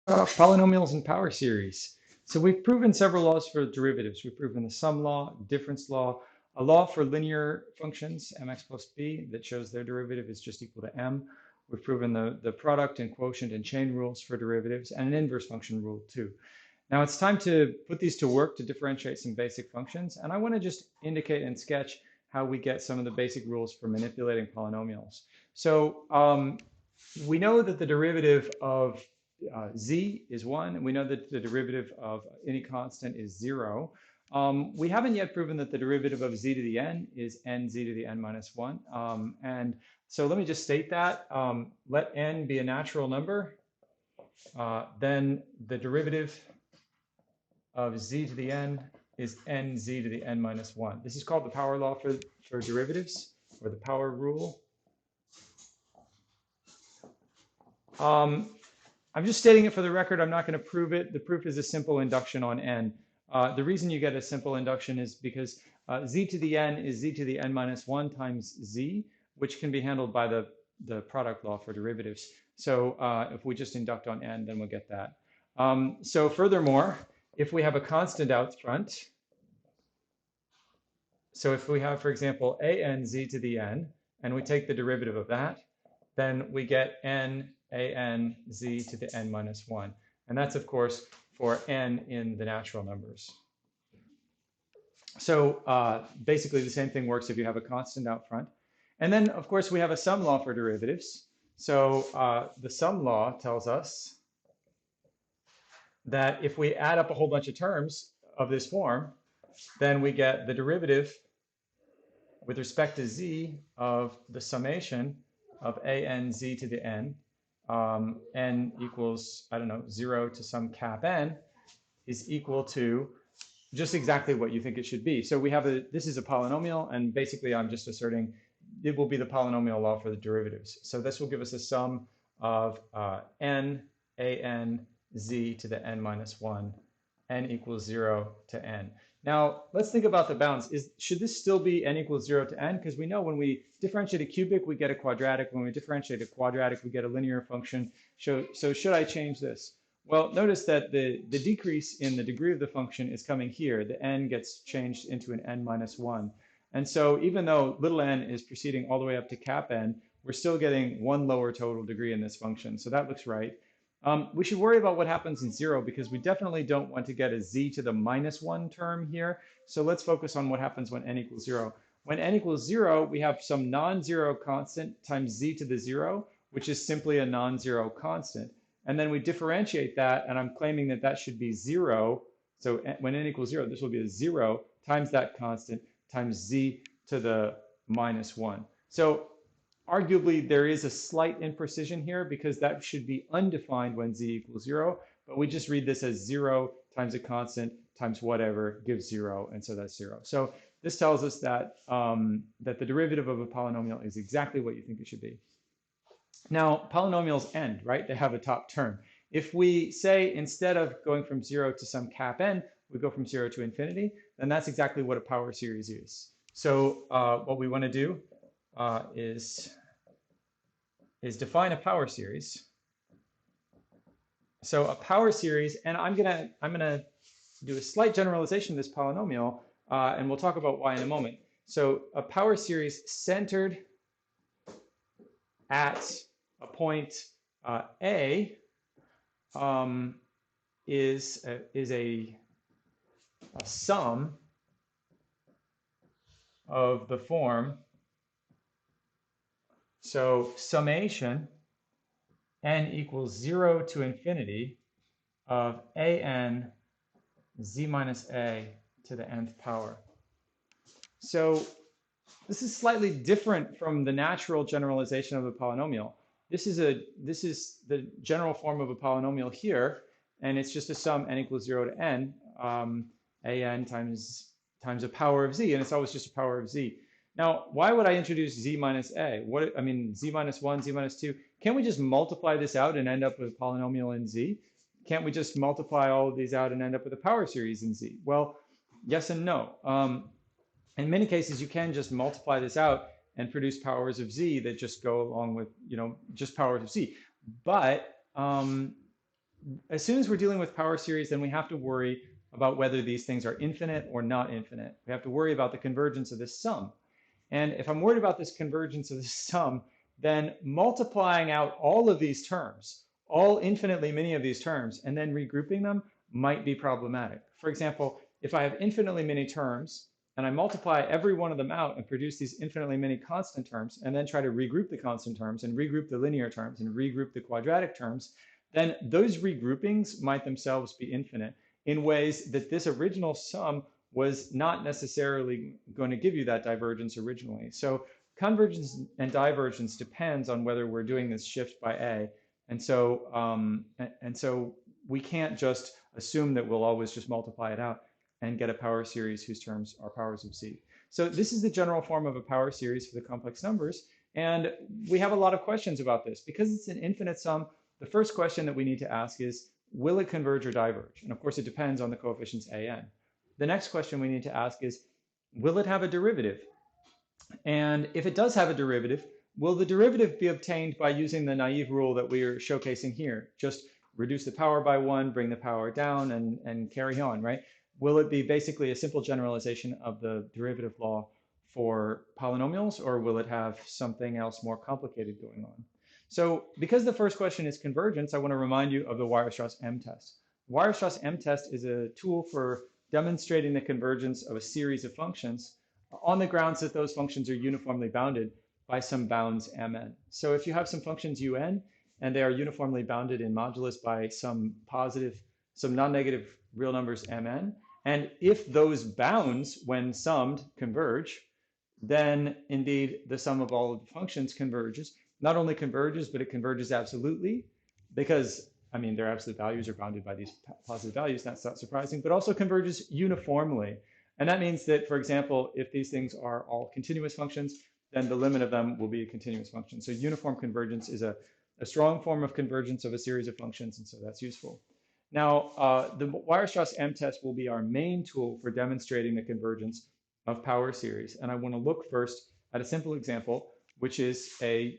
Polynomials and power series. So we've proven several laws for derivatives. We've proven the sum law, difference law, a law for linear functions, mx plus b, that shows their derivative is just equal to m. We've proven the product and quotient and chain rules for derivatives, and an inverse function rule too. Now it's time to put these to work to differentiate some basic functions, and I want to just indicate and sketch how we get some of the basic rules for manipulating polynomials. So we know that the derivative of z is 1, and we know that the derivative of any constant is 0. We haven't yet proven that the derivative of z to the n is nz to the n minus 1. And so let me just state that. Let n be a natural number. Then the derivative of z to the n is nz to the n minus 1. This is called the power law for derivatives, or the power rule. I'm just stating it for the record. I'm not going to prove it. The proof is a simple induction on n. The reason you get a simple induction is because z to the n is z to the n minus 1 times z, which can be handled by the product law for derivatives. So if we just induct on n, then we'll get that. So furthermore, if we have a constant out front, so if we have, for example, an z to the n, and we take the derivative of that, then we get n an z to the n minus 1. And that's, of course, for n in the natural numbers. So basically the same thing works if you have a constant out front. And then, of course, we have a sum law for derivatives. So the sum law tells us that if we add up a whole bunch of terms of this form, then we get the derivative with respect to z of the summation of an z to the n, n equals, I don't know, 0 to some cap n, is equal to just exactly what you think it should be. So we have this is a polynomial, and basically I'm just asserting it will be the polynomial law for the derivatives. So this will give us a sum of n an z to the n minus 1, n equals 0 to n. Now, let's think about the bounds. Should this still be n equals 0 to n? Because we know when we differentiate a cubic, we get a quadratic. When we differentiate a quadratic, we get a linear function. So should I change this? Well, notice that the decrease in the degree of the function is coming here. The n gets changed into an n minus 1. And so even though little n is proceeding all the way up to cap n, we're still getting one lower total degree in this function. So that looks right. We should worry about what happens in 0, because we definitely don't want to get a z to the minus 1 term here. So let's focus on what happens when n equals 0. When n equals 0, we have some non-zero constant times z to the 0, which is simply a non-zero constant. And then we differentiate that, and I'm claiming that that should be 0. So when n equals 0, this will be a 0 times that constant times z to the minus 1. So arguably, there is a slight imprecision here, because that should be undefined when z equals 0, but we just read this as 0 times a constant times whatever gives 0, and so that's 0. So this tells us that, that the derivative of a polynomial is exactly what you think it should be. Now, polynomials end, right? They have a top term. If we say instead of going from 0 to some cap n, we go from 0 to infinity, then that's exactly what a power series is. So what we want to do is define a power series. So a power series, and I'm gonna do a slight generalization of this polynomial, and we'll talk about why in a moment. So a power series centered at a point A is a sum of the form. So summation n equals 0 to infinity of an z minus a to the nth power. So this is slightly different from the natural generalization of a polynomial. This is the general form of a polynomial here, and it's just a sum n equals 0 to n, an times a power of z, and it's always just a power of z. Now, why would I introduce z minus a? Z minus 1, z minus 2. Can't we just multiply this out and end up with a polynomial in z? Can't we just multiply all of these out and end up with a power series in z? Well, yes and no. In many cases, you can just multiply this out and produce powers of z that just go along with, just powers of z. But as soon as we're dealing with power series, then we have to worry about whether these things are infinite or not infinite. We have to worry about the convergence of this sum. And if I'm worried about this convergence of this sum, then multiplying out all of these terms, all infinitely many of these terms, and then regrouping them might be problematic. For example, if I have infinitely many terms and I multiply every one of them out and produce these infinitely many constant terms, and then try to regroup the constant terms and regroup the linear terms and regroup the quadratic terms, then those regroupings might themselves be infinite in ways that this original sum was not necessarily going to give you that divergence originally. So convergence and divergence depends on whether we're doing this shift by A. And so we can't just assume that we'll always just multiply it out and get a power series whose terms are powers of Z. So this is the general form of a power series for the complex numbers. And we have a lot of questions about this. Because it's an infinite sum, the first question that we need to ask is, will it converge or diverge? And of course, it depends on the coefficients a n. The next question we need to ask is, will it have a derivative? And if it does have a derivative, will the derivative be obtained by using the naive rule that we are showcasing here? Just reduce the power by 1, bring the power down, and carry on, right? Will it be basically a simple generalization of the derivative law for polynomials, or will it have something else more complicated going on? So because the first question is convergence, I want to remind you of the Weierstrass M-test. Weierstrass M-test is a tool for demonstrating the convergence of a series of functions on the grounds that those functions are uniformly bounded by some bounds mn. So if you have some functions un and they are uniformly bounded in modulus by some non-negative real numbers mn, and if those bounds, when summed, converge, then indeed the sum of all of the functions converges. Not only converges, but it converges absolutely, because I mean, their absolute values are bounded by these positive values. That's not surprising, but also converges uniformly. And that means that, for example, if these things are all continuous functions, then the limit of them will be a continuous function. So uniform convergence is a strong form of convergence of a series of functions, and so that's useful. Now, the Weierstrass M-test will be our main tool for demonstrating the convergence of power series. And I want to look first at a simple example, which is a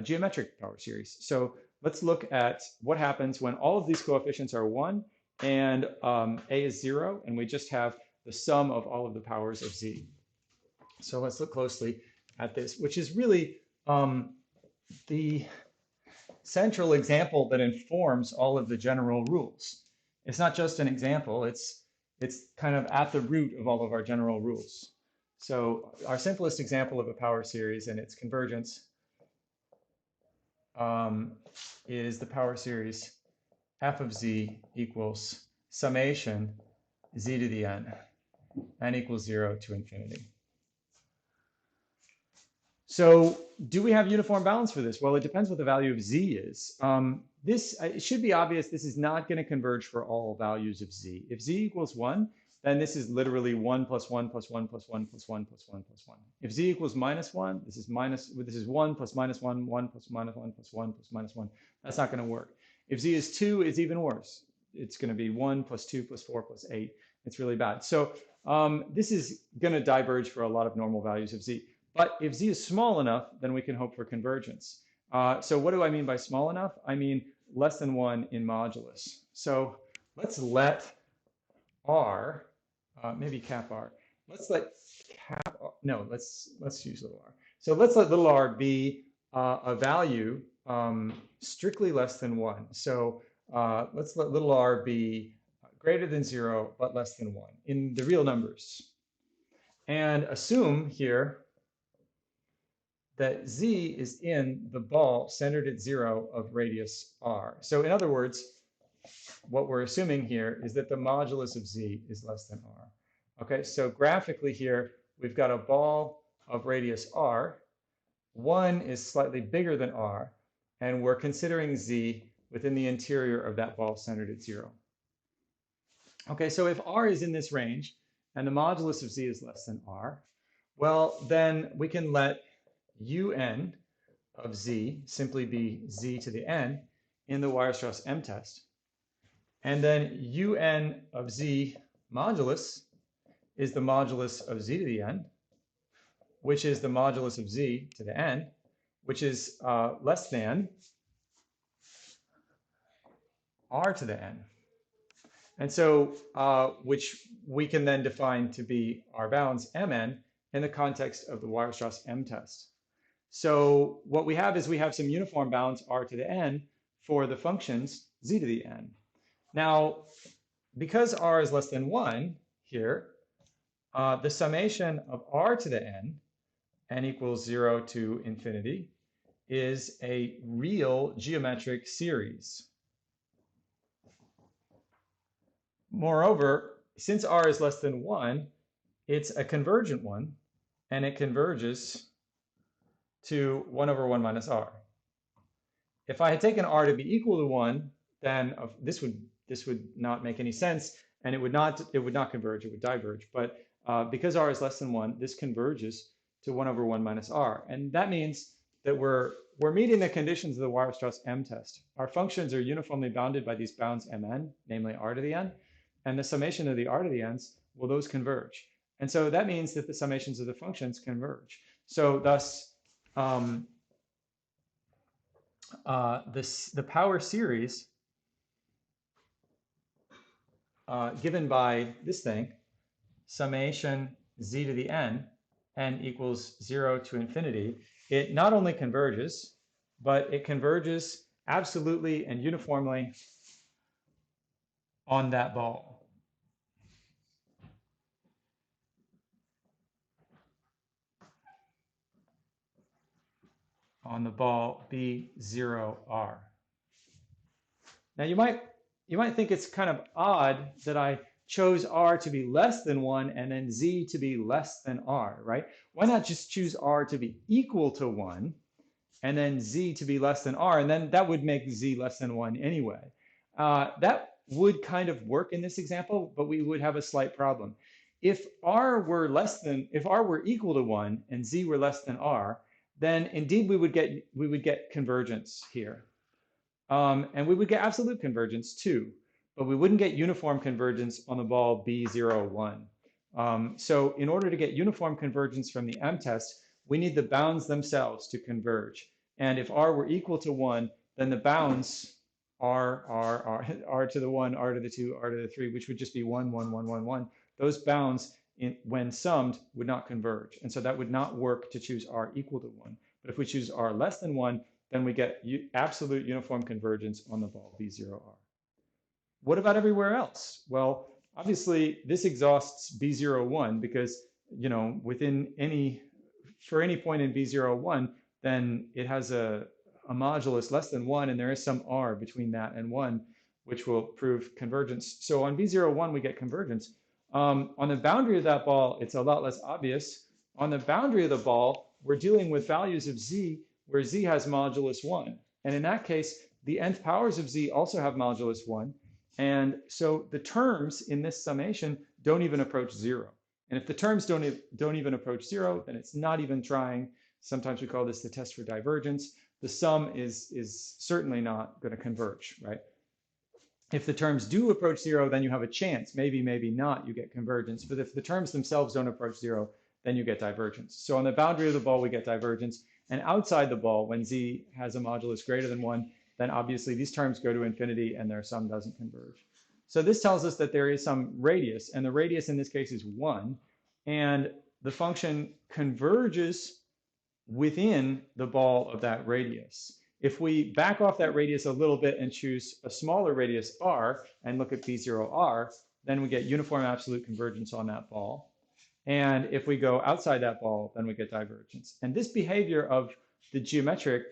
geometric power series. So let's look at what happens when all of these coefficients are 1 and A is 0, and we just have the sum of all of the powers of Z. So let's look closely at this, which is really the central example that informs all of the general rules. It's not just an example, it's kind of at the root of all of our general rules. So our simplest example of a power series and its convergence is the power series f of z equals summation z to the n equals 0 to infinity. So do we have uniform bounds for this? Well, it depends what the value of z is. It should be obvious this is not going to converge for all values of z. If z equals 1, then this is literally 1 plus 1 plus 1 plus 1 plus 1 plus 1 plus 1. If z equals minus 1, this is 1 plus minus 1, 1 plus minus 1 plus 1 plus minus 1. That's not going to work. If z is 2, it's even worse. It's going to be 1 plus 2 plus 4 plus 8. It's really bad. So this is going to diverge for a lot of normal values of z. But if z is small enough, then we can hope for convergence. So what do I mean by small enough? I mean less than 1 in modulus. So let's let r, maybe cap r. Let's let cap, no, let's use little r. So let's let little r be a value strictly less than 1. So let's let little r be greater than 0, but less than 1 in the real numbers. And assume here that z is in the ball centered at 0 of radius r. So in other words, what we're assuming here is that the modulus of z is less than r. Okay, so graphically here, we've got a ball of radius r. 1 is slightly bigger than r, and we're considering z within the interior of that ball centered at 0. Okay, so if r is in this range, and the modulus of z is less than r, well, then we can let un of z simply be z to the n in the Weierstrass M-test. And then un of z modulus is the modulus of z to the n, which is the modulus of z to the n, which is less than r to the n. And so, which we can then define to be our bounds mn in the context of the Weierstrass M test. So what we have is we have some uniform bounds r to the n for the functions z to the n. Now, because r is less than 1 here, the summation of r to the n equals 0 to infinity, is a real geometric series. Moreover, since r is less than 1, it's a convergent one, and it converges to 1 over 1 minus r. If I had taken r to be equal to 1, then this would not make any sense, and it would not converge, it would diverge. But because r is less than 1, this converges to 1 over 1 minus r. And that means that we're meeting the conditions of the Weierstrass M test. Our functions are uniformly bounded by these bounds mn, namely r to the n, and the summation of the r to the n's, well, those converge. And so that means that the summations of the functions converge. So thus, the power series given by this thing, summation z to the n equals 0 to infinity, it not only converges, but it converges absolutely and uniformly on that ball. On the ball B0R. Now you might think it's kind of odd that I chose r to be less than 1 and then z to be less than r, right? Why not just choose r to be equal to 1 and then z to be less than r, and then that would make z less than 1 anyway. That would kind of work in this example, but we would have a slight problem. If r were equal to 1 and z were less than r, then indeed we would get convergence here. And we would get absolute convergence too, but we wouldn't get uniform convergence on the ball B01. So in order to get uniform convergence from the M test, we need the bounds themselves to converge. And if r were equal to 1, then the bounds r to the 1, r to the 2, r to the 3, which would just be 1, 1, 1, 1, 1. Those bounds, when summed, would not converge. And so that would not work to choose r equal to 1. But if we choose r less than 1, then we get absolute uniform convergence on the ball B0R. What about everywhere else? Well, obviously this exhausts B01 because, you know, for any point in B01, then it has a modulus less than 1, and there is some r between that and 1, which will prove convergence. So on B01, we get convergence. On the boundary of that ball, it's a lot less obvious. On the boundary of the ball, we're dealing with values of z where z has modulus 1. And in that case, the nth powers of z also have modulus 1. And so the terms in this summation don't even approach 0. And if the terms don't even approach 0, then it's not even trying. Sometimes we call this the test for divergence. The sum is certainly not going to converge, right? If the terms do approach 0, then you have a chance. Maybe, maybe not, you get convergence. But if the terms themselves don't approach 0, then you get divergence. So on the boundary of the ball, we get divergence. And outside the ball, when z has a modulus greater than 1, then obviously these terms go to infinity and their sum doesn't converge. So this tells us that there is some radius, and the radius in this case is 1. And the function converges within the ball of that radius. If we back off that radius a little bit and choose a smaller radius r and look at B0R, then we get uniform absolute convergence on that ball. And if we go outside that ball, then we get divergence. And this behavior of the geometric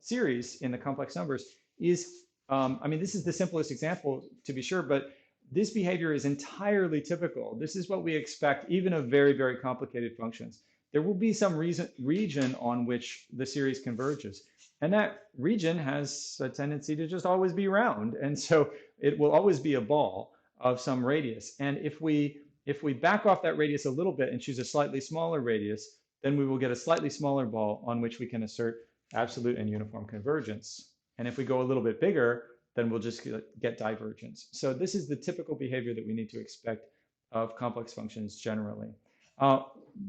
series in the complex numbers is, I mean, this is the simplest example to be sure, but this behavior is entirely typical. This is what we expect even of very, very complicated functions. There will be some region on which the series converges. And that region has a tendency to just always be round. And so it will always be a ball of some radius. And if we back off that radius a little bit and choose a slightly smaller radius, then we will get a slightly smaller ball on which we can assert absolute and uniform convergence. And if we go a little bit bigger, then we'll just get divergence. So this is the typical behavior that we need to expect of complex functions generally.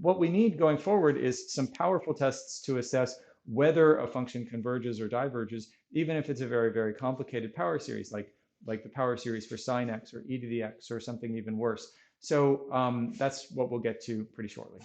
What we need going forward is some powerful tests to assess whether a function converges or diverges, even if it's a very, very complicated power series, like like the power series for sine x or e to the x or something even worse. So that's what we'll get to pretty shortly.